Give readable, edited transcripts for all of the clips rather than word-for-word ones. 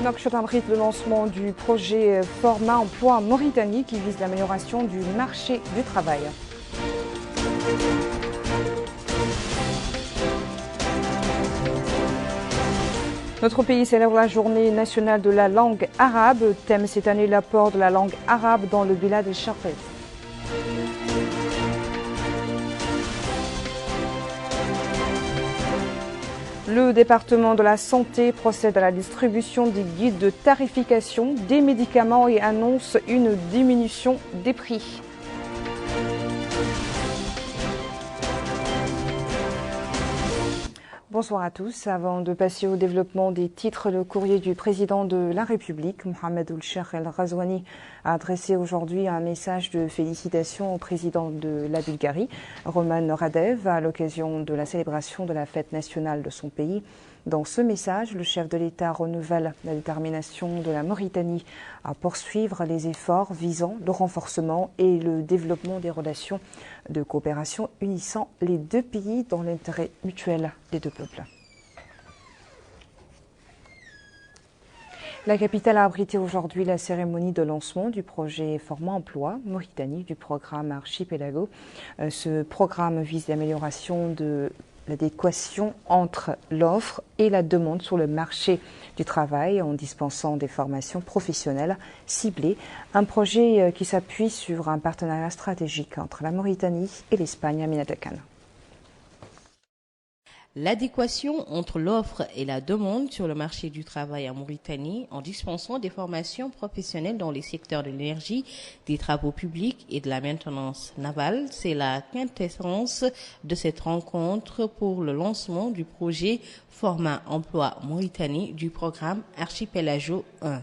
Nouakchott abrite le lancement du projet Format Emploi Mauritanie qui vise l'amélioration du marché du travail. Notre pays célèbre la journée nationale de la langue arabe. Thème cette année l'apport de la langue arabe dans le Bilad el-Sharqi. Le département de la santé procède à la distribution des guides de tarification des médicaments et annonce une diminution des prix. Bonsoir à tous. Avant de passer au développement des titres, le courrier du président de la République, Mohamed Ould-Cheikh El Ghazouani, a adressé aujourd'hui un message de félicitations au président de la Bulgarie, Roman Radev, à l'occasion de la célébration de la fête nationale de son pays. Dans ce message, le chef de l'État renouvelle la détermination de la Mauritanie à poursuivre les efforts visant le renforcement et le développement des relations de coopération unissant les deux pays dans l'intérêt mutuel des deux peuples. La capitale a abrité aujourd'hui la cérémonie de lancement du projet Format Emploi Mauritanie du programme Archipelago. Ce programme vise l'amélioration de l'adéquation entre l'offre et la demande sur le marché du travail en dispensant des formations professionnelles ciblées. Un projet qui s'appuie sur un partenariat stratégique entre la Mauritanie et l'Espagne. Aminata Khan. L'adéquation entre l'offre et la demande sur le marché du travail en Mauritanie en dispensant des formations professionnelles dans les secteurs de l'énergie, des travaux publics et de la maintenance navale, c'est la quintessence de cette rencontre pour le lancement du projet Format Emploi Mauritanie du programme Archipelago 1.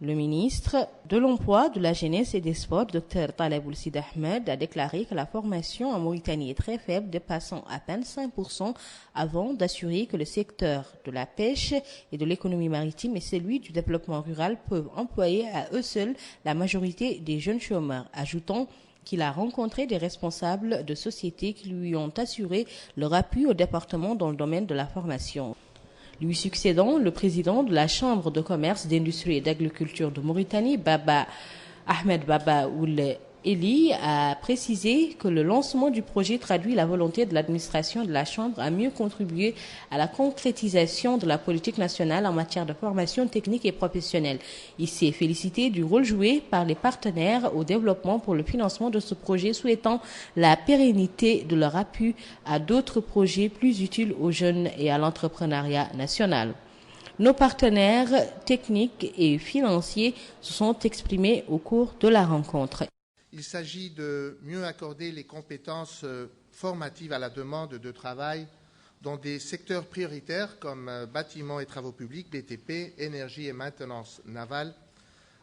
Le ministre de l'Emploi, de la Jeunesse et des Sports, Dr Taleb Ould-Sid Ahmed, a déclaré que la formation en Mauritanie est très faible, dépassant à peine 5%, avant d'assurer que le secteur de la pêche et de l'économie maritime et celui du développement rural peuvent employer à eux seuls la majorité des jeunes chômeurs, ajoutant qu'il a rencontré des responsables de sociétés qui lui ont assuré leur appui au département dans le domaine de la formation. Lui succédant, le président de la Chambre de commerce, d'industrie et d'agriculture de Mauritanie, Ahmed Baba Ould Eli, a précisé que le lancement du projet traduit la volonté de l'administration de la Chambre à mieux contribuer à la concrétisation de la politique nationale en matière de formation technique et professionnelle. Il s'est félicité du rôle joué par les partenaires au développement pour le financement de ce projet, souhaitant la pérennité de leur appui à d'autres projets plus utiles aux jeunes et à l'entrepreneuriat national. Nos partenaires techniques et financiers se sont exprimés au cours de la rencontre. Il s'agit de mieux accorder les compétences formatives à la demande de travail dans des secteurs prioritaires comme bâtiments et travaux publics, BTP, énergie et maintenance navale,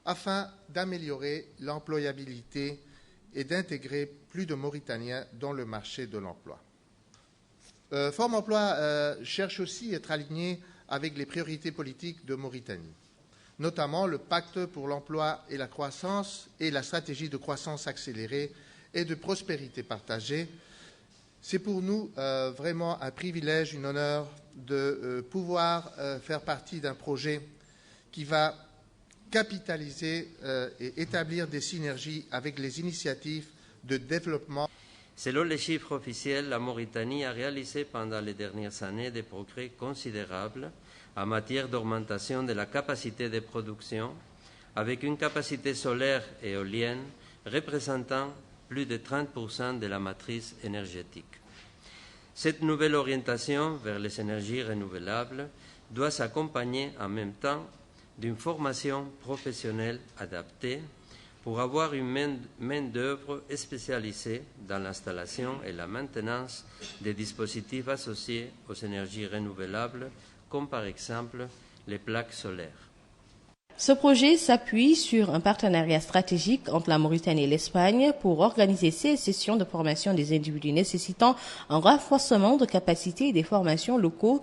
afin d'améliorer l'employabilité et d'intégrer plus de Mauritaniens dans le marché de l'emploi. Format Emploi cherche aussi à être aligné avec les priorités politiques de Mauritanie, notamment le pacte pour l'emploi et la croissance et la stratégie de croissance accélérée et de prospérité partagée. C'est pour nous vraiment un privilège, un honneur de pouvoir faire partie d'un projet qui va capitaliser et établir des synergies avec les initiatives de développement. Selon les chiffres officiels, la Mauritanie a réalisé pendant les dernières années des progrès considérables en matière d'augmentation de la capacité de production, avec une capacité solaire et éolienne représentant plus de 30% de la matrice énergétique. Cette nouvelle orientation vers les énergies renouvelables doit s'accompagner en même temps d'une formation professionnelle adaptée pour avoir une main-d'œuvre spécialisée dans l'installation et la maintenance des dispositifs associés aux énergies renouvelables, comme par exemple les plaques solaires. Ce projet s'appuie sur un partenariat stratégique entre la Mauritanie et l'Espagne pour organiser ces sessions de formation des individus nécessitant un renforcement de capacités et des formations locaux.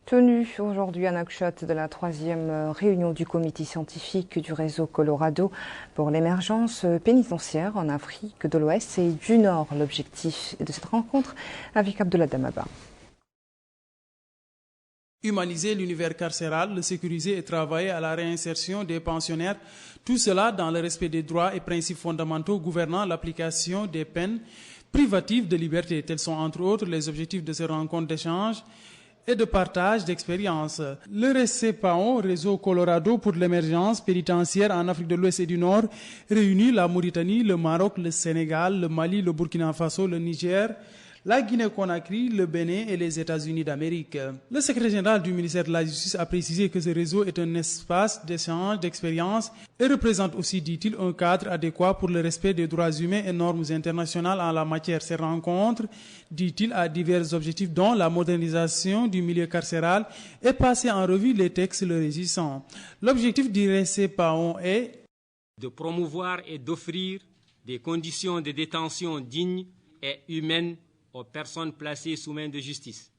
Tenue aujourd'hui à Nouakchott de la 3e réunion du comité scientifique du réseau Colorado pour l'émergence pénitentiaire en Afrique de l'Ouest et du Nord. L'objectif de cette rencontre avec Abdullah Damaba. humaniser l'univers carcéral, le sécuriser et travailler à la réinsertion des pensionnaires, tout cela dans le respect des droits et principes fondamentaux gouvernant l'application des peines privatives de liberté. Tels sont entre autres les objectifs de ces rencontres d'échange et de partage d'expériences. Le RECEPAO, Réseau Colorado pour l'émergence pénitentiaire en Afrique de l'Ouest et du Nord, réunit la Mauritanie, le Maroc, le Sénégal, le Mali, le Burkina Faso, le Niger, la Guinée-Conakry, le Bénin et les États-Unis d'Amérique. Le secrétaire général du ministère de la Justice a précisé que ce réseau est un espace d'échange d'expériences et représente aussi, dit-il, un cadre adéquat pour le respect des droits humains et normes internationales en la matière. Ces rencontres, dit-il, a divers objectifs dont la modernisation du milieu carcéral et passer en revue les textes le régissant. L'objectif du RECEPAO est de promouvoir et d'offrir des conditions de détention dignes et humaines aux personnes placées sous main de justice.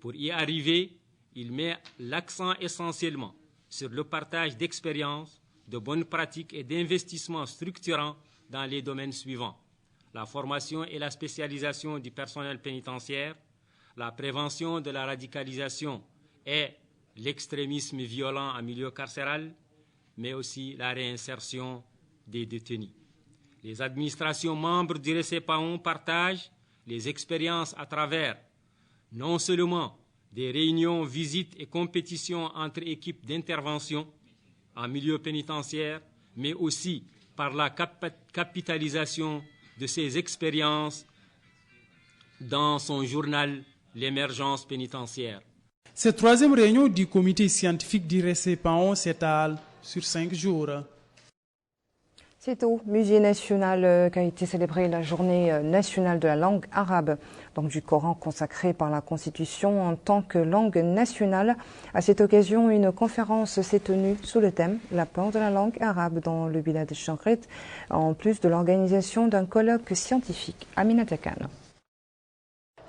Pour y arriver, il met l'accent essentiellement sur le partage d'expériences, de bonnes pratiques et d'investissements structurants dans les domaines suivants: la formation et la spécialisation du personnel pénitentiaire, la prévention de la radicalisation et l'extrémisme violent en milieu carcéral, mais aussi la réinsertion des détenus. Les administrations membres du RECEPAO partagent les expériences à travers non seulement des réunions, visites et compétitions entre équipes d'intervention en milieu pénitentiaire, mais aussi par la capitalisation de ces expériences dans son journal L'émergence pénitentiaire. Cette troisième réunion du comité scientifique du RECEPAO s'étale sur 5 jours. C'est au Musée national qu'a été célébrée la journée nationale de la langue arabe, donc du Coran consacré par la Constitution en tant que langue nationale. À cette occasion, une conférence s'est tenue sous le thème « L'apport de la langue arabe dans le Bilad el-Chankrit », en plus de l'organisation d'un colloque scientifique. Aminata Khan.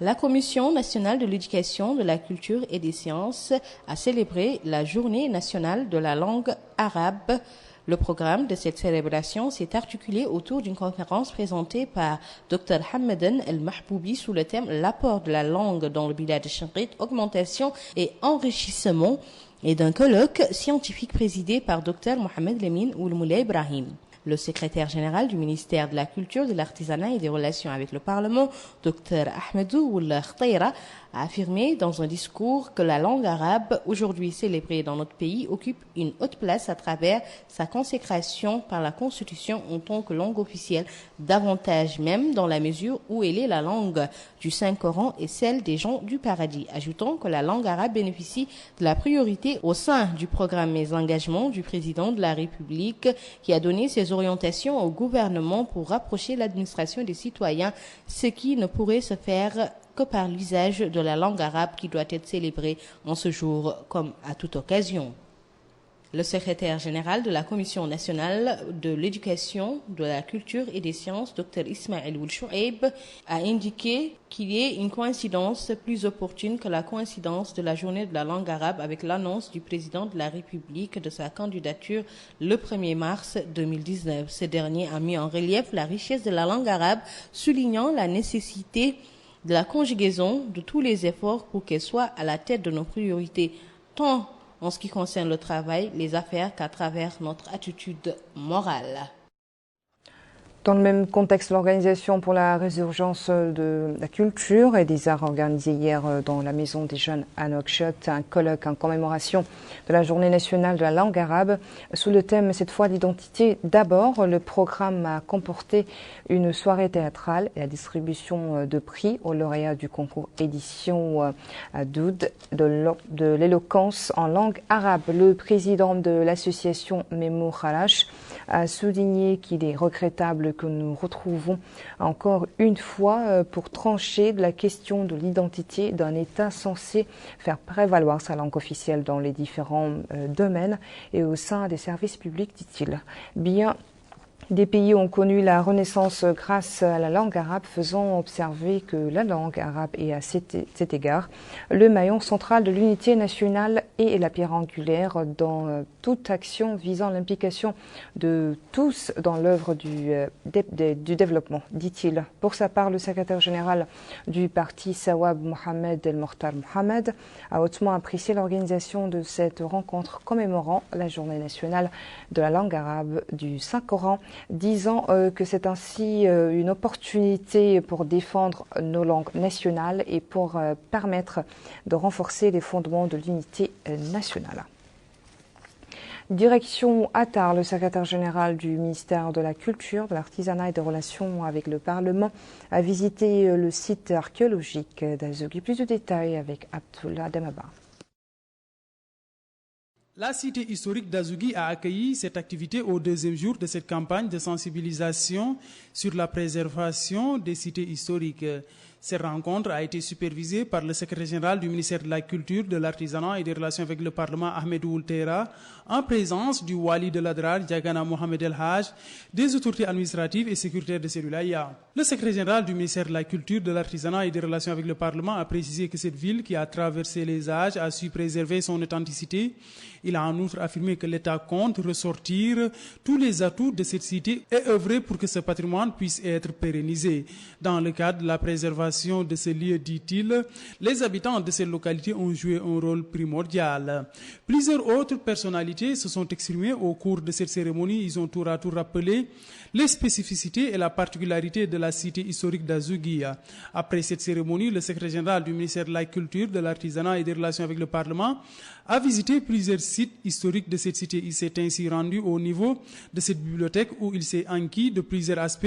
La Commission nationale de l'éducation, de la culture et des sciences a célébré la journée nationale de la langue arabe. Le programme de cette célébration s'est articulé autour d'une conférence présentée par Dr Hamadan El-Mahboubi sous le thème « L'apport de la langue dans le Bilad el-Chankrit, augmentation et enrichissement » et d'un colloque scientifique présidé par Dr Mohamed Lemine Oulmoulay Ibrahim. Le secrétaire général du ministère de la Culture, de l'Artisanat et des Relations avec le Parlement, Dr Ahmedou Ould Khtaira, a affirmé dans un discours que la langue arabe, aujourd'hui célébrée dans notre pays, occupe une haute place à travers sa consécration par la Constitution en tant que langue officielle, davantage même dans la mesure où elle est la langue du Saint-Coran et celle des gens du paradis, ajoutant que la langue arabe bénéficie de la priorité au sein du programme Mes engagements du président de la République qui a donné ses orientations au gouvernement pour rapprocher l'administration des citoyens, ce qui ne pourrait se faire que par l'usage de la langue arabe qui doit être célébrée en ce jour comme à toute occasion. Le secrétaire général de la Commission nationale de l'éducation, de la culture et des sciences, Dr Ismaël Ould Chouaib, a indiqué qu'il y ait une coïncidence plus opportune que la coïncidence de la journée de la langue arabe avec l'annonce du président de la République de sa candidature le 1er mars 2019. Ce dernier a mis en relief la richesse de la langue arabe, soulignant la nécessité de la conjugaison de tous les efforts pour qu'elle soit à la tête de nos priorités, tant en ce qui concerne le travail, les affaires qu'à travers notre attitude morale. Dans le même contexte, l'Organisation pour la résurgence de la culture et des arts organisé hier dans la Maison des Jeunes à Nouakchott un colloque en commémoration de la Journée nationale de la langue arabe. Sous le thème, cette fois, l'identité d'abord, le programme a comporté une soirée théâtrale et la distribution de prix aux lauréats du concours édition Doud de l'éloquence en langue arabe. Le président de l'association Memo Khalash a souligné qu'il est regrettable que nous retrouvons encore une fois pour trancher de la question de l'identité d'un État censé faire prévaloir sa langue officielle dans les différents domaines et au sein des services publics, dit-il. Bien Des pays ont connu la Renaissance grâce à la langue arabe, faisant observer que la langue arabe est à cet égard le maillon central de l'unité nationale et la pierre angulaire dans toute action visant l'implication de tous dans l'œuvre du développement, dit-il. Pour sa part, le secrétaire général du parti Sawab, Mohamed El Mortar Mohamed, a hautement apprécié l'organisation de cette rencontre commémorant la journée nationale de la langue arabe du Saint-Coran, disant que c'est ainsi une opportunité pour défendre nos langues nationales et pour permettre de renforcer les fondements de l'unité nationale. Direction Attar, le secrétaire général du ministère de la Culture, de l'Artisanat et des Relations avec le Parlement a visité le site archéologique d'Azougui. Plus de détails avec Abdullah Demaba. La cité historique d'Azougui a accueilli cette activité au deuxième jour de cette campagne de sensibilisation sur la préservation des cités historiques. Cette rencontre a été supervisée par le secrétaire général du ministère de la Culture, de l'Artisanat et des Relations avec le Parlement, Ahmedou Oultera, en présence du Wali de l'Adrar, Diagana Mohamed El Haj, des autorités administratives et sécuritaires de Cellulaya. Le secrétaire général du ministère de la Culture, de l'Artisanat et des Relations avec le Parlement a précisé que cette ville, qui a traversé les âges, a su préserver son authenticité. Il a en outre affirmé que l'État compte ressortir tous les atouts de cette cité et œuvrer pour que ce patrimoine puisse être pérennisé. Dans le cadre de la préservation de ce lieu, dit-il, les habitants de cette localité ont joué un rôle primordial. Plusieurs autres personnalités se sont exprimées au cours de cette cérémonie. Ils ont tour à tour rappelé les spécificités et la particularité de la cité historique d'Azougui. Après cette cérémonie, le secrétaire général du ministère de la Culture, de l'Artisanat et des Relations avec le Parlement a visité plusieurs sites historiques de cette cité. Il s'est ainsi rendu au niveau de cette bibliothèque où il s'est enquis de plusieurs aspects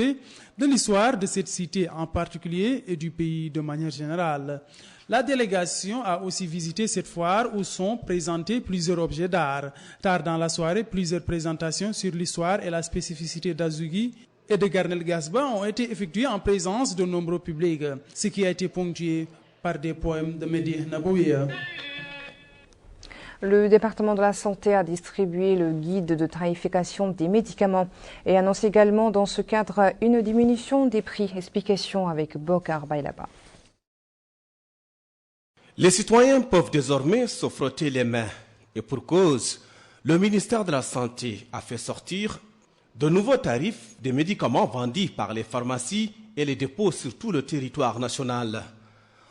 de l'histoire de cette cité en particulier et du pays de manière générale. La délégation a aussi visité cette foire où sont présentés plusieurs objets d'art. Tard dans la soirée, plusieurs présentations sur l'histoire et la spécificité d'Azougui et de Garnel-Gasba ont été effectuées en présence de nombreux publics, ce qui a été ponctué par des poèmes de Mehdi Nabouia. Le département de la Santé a distribué le guide de tarification des médicaments et annonce également dans ce cadre une diminution des prix. Explication avec Bokar Bailaba. Les citoyens peuvent désormais se frotter les mains. Et pour cause, le ministère de la Santé a fait sortir de nouveaux tarifs des médicaments vendus par les pharmacies et les dépôts sur tout le territoire national.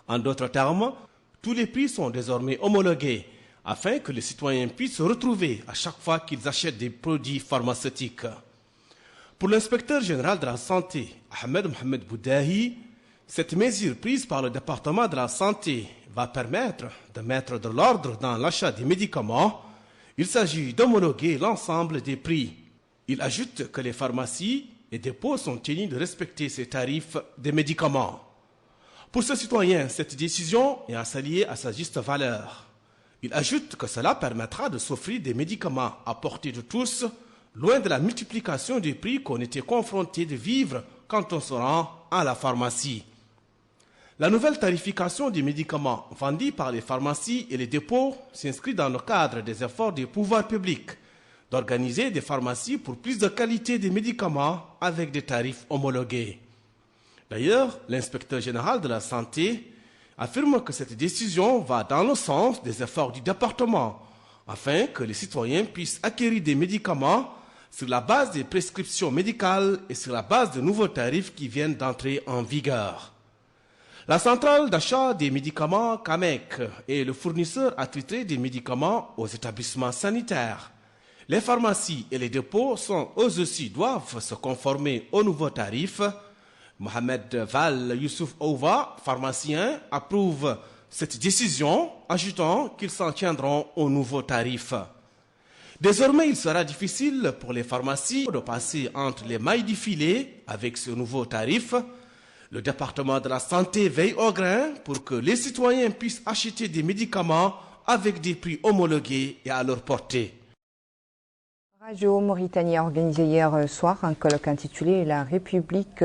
En d'autres termes, tous les prix sont désormais homologués afin que les citoyens puissent se retrouver à chaque fois qu'ils achètent des produits pharmaceutiques. Pour l'inspecteur général de la Santé, Ahmed Mohamed Boudahi, cette mesure prise par le département de la Santé va permettre de mettre de l'ordre dans l'achat des médicaments. Il s'agit d'homologuer l'ensemble des prix. Il ajoute que les pharmacies et dépôts sont tenus de respecter ces tarifs des médicaments. Pour ce citoyen, cette décision est à saluer à sa juste valeur. Il ajoute que cela permettra de s'offrir des médicaments à portée de tous, loin de la multiplication des prix qu'on était confronté de vivre quand on se rend à la pharmacie. La nouvelle tarification des médicaments vendus par les pharmacies et les dépôts s'inscrit dans le cadre des efforts des pouvoirs publics d'organiser des pharmacies pour plus de qualité des médicaments avec des tarifs homologués. D'ailleurs, l'inspecteur général de la Santé affirme que cette décision va dans le sens des efforts du département afin que les citoyens puissent acquérir des médicaments sur la base des prescriptions médicales et sur la base de nouveaux tarifs qui viennent d'entrer en vigueur. La centrale d'achat des médicaments CAMEC est le fournisseur attitré des médicaments aux établissements sanitaires. Les pharmacies et les dépôts eux aussi doivent se conformer aux nouveaux tarifs. Mohamed Val Youssouf Ouva, pharmacien, approuve cette décision, ajoutant qu'ils s'en tiendront aux nouveaux tarifs. Désormais, il sera difficile pour les pharmacies de passer entre les mailles du filet avec ce nouveau tarif. Le département de la Santé veille au grain pour que les citoyens puissent acheter des médicaments avec des prix homologués et à leur portée. Radio Mauritanie a organisé hier soir un colloque intitulé « La République,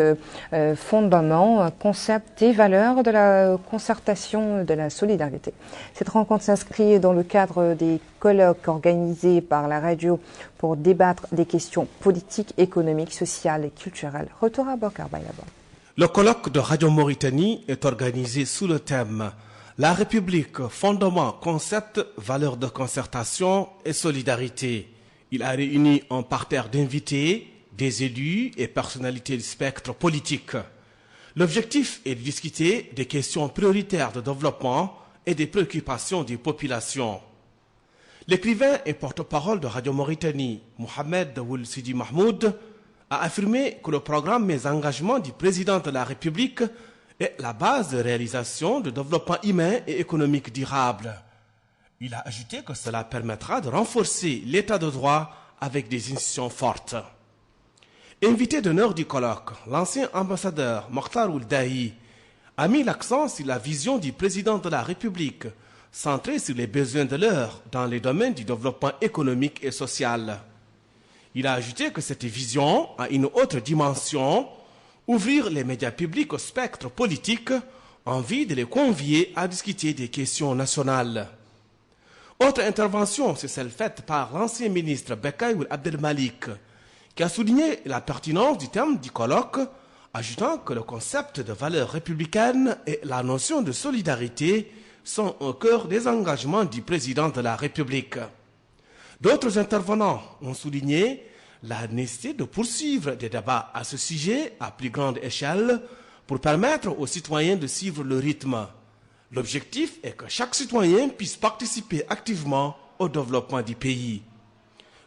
fondement, concept et valeurs de la concertation de la solidarité ». Cette rencontre s'inscrit dans le cadre des colloques organisés par la radio pour débattre des questions politiques, économiques, sociales et culturelles. Retour à Bokar Baylaba. Le colloque de Radio Mauritanie est organisé sous le thème « La République, fondement, concept, valeurs de concertation et solidarité ». Il a réuni un parterre d'invités, des élus et personnalités du spectre politique. L'objectif est de discuter des questions prioritaires de développement et des préoccupations des populations. L'écrivain et porte-parole de Radio Mauritanie, Mohamed Ould Sidi Mahmoud, a affirmé que le programme Mes engagements du président de la République est la base de réalisation de développement humain et économique durable. Il a ajouté que cela permettra de renforcer l'état de droit avec des institutions fortes. Invité d'honneur du colloque, l'ancien ambassadeur Mokhtar Ould Dahi a mis l'accent sur la vision du président de la République, centrée sur les besoins de l'heure dans les domaines du développement économique et social. Il a ajouté que cette vision a une autre dimension, ouvrir les médias publics au spectre politique en vue de les convier à discuter des questions nationales. Autre intervention, c'est celle faite par l'ancien ministre Bekay Ould Abdelmalik, qui a souligné la pertinence du thème du colloque, ajoutant que le concept de valeur républicaine et la notion de solidarité sont au cœur des engagements du président de la République. D'autres intervenants ont souligné la nécessité de poursuivre des débats à ce sujet à plus grande échelle pour permettre aux citoyens de suivre le rythme. L'objectif est que chaque citoyen puisse participer activement au développement du pays.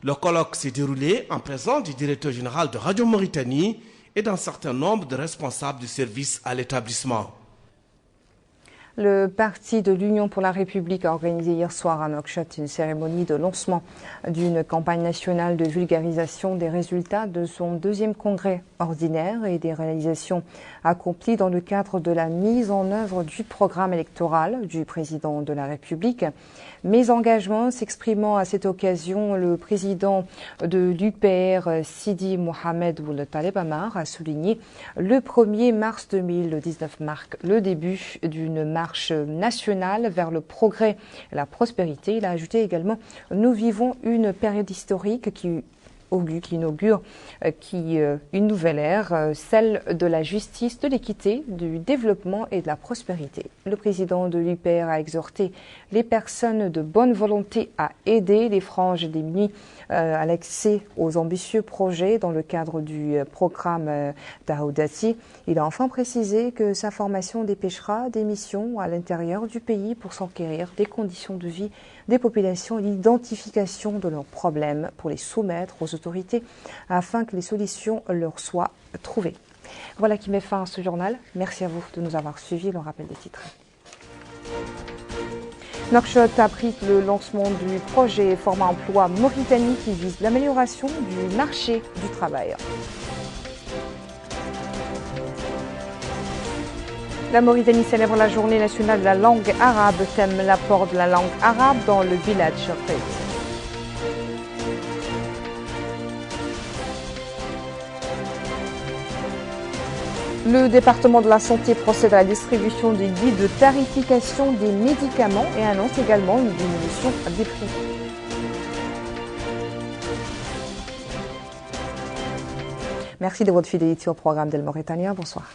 Le colloque s'est déroulé en présence du directeur général de Radio Mauritanie et d'un certain nombre de responsables du service à l'établissement. Le Parti de l'Union pour la République a organisé hier soir à Nouakchott une cérémonie de lancement d'une campagne nationale de vulgarisation des résultats de son deuxième congrès ordinaire et des réalisations accomplies dans le cadre de la mise en œuvre du programme électoral du président de la République. Mes engagements s'exprimant à cette occasion, le président de l'UPR, Sidi Mohamed Ould Taleb Amar, a souligné le 1er mars 2019 marque le début d'une marche nationale vers le progrès et la prospérité. Il a ajouté également « Nous vivons une période historique qui inaugure une nouvelle ère, celle de la justice, de l'équité, du développement et de la prospérité. » Le président de l'UPR a exhorté les personnes de bonne volonté à aider les franges démunies à l'accès aux ambitieux projets dans le cadre du programme Tahoudati. Il a enfin précisé que sa formation dépêchera des missions à l'intérieur du pays pour s'enquérir des conditions de vie des populations et l'identification de leurs problèmes pour les soumettre aux autorités afin que les solutions leur soient trouvées. Voilà qui met fin à ce journal. Merci à vous de nous avoir suivis. Le rappel des titres. Nouakchott abrite le lancement du projet Format Emploi Mauritanie qui vise l'amélioration du marché du travail. La Mauritanie célèbre la journée nationale de la langue arabe, thème l'apport de la langue arabe dans le village Shafet. Le département de la santé procède à la distribution des guides de tarification des médicaments et annonce également une diminution des prix. Merci de votre fidélité au programme d'El Mauritania. Bonsoir.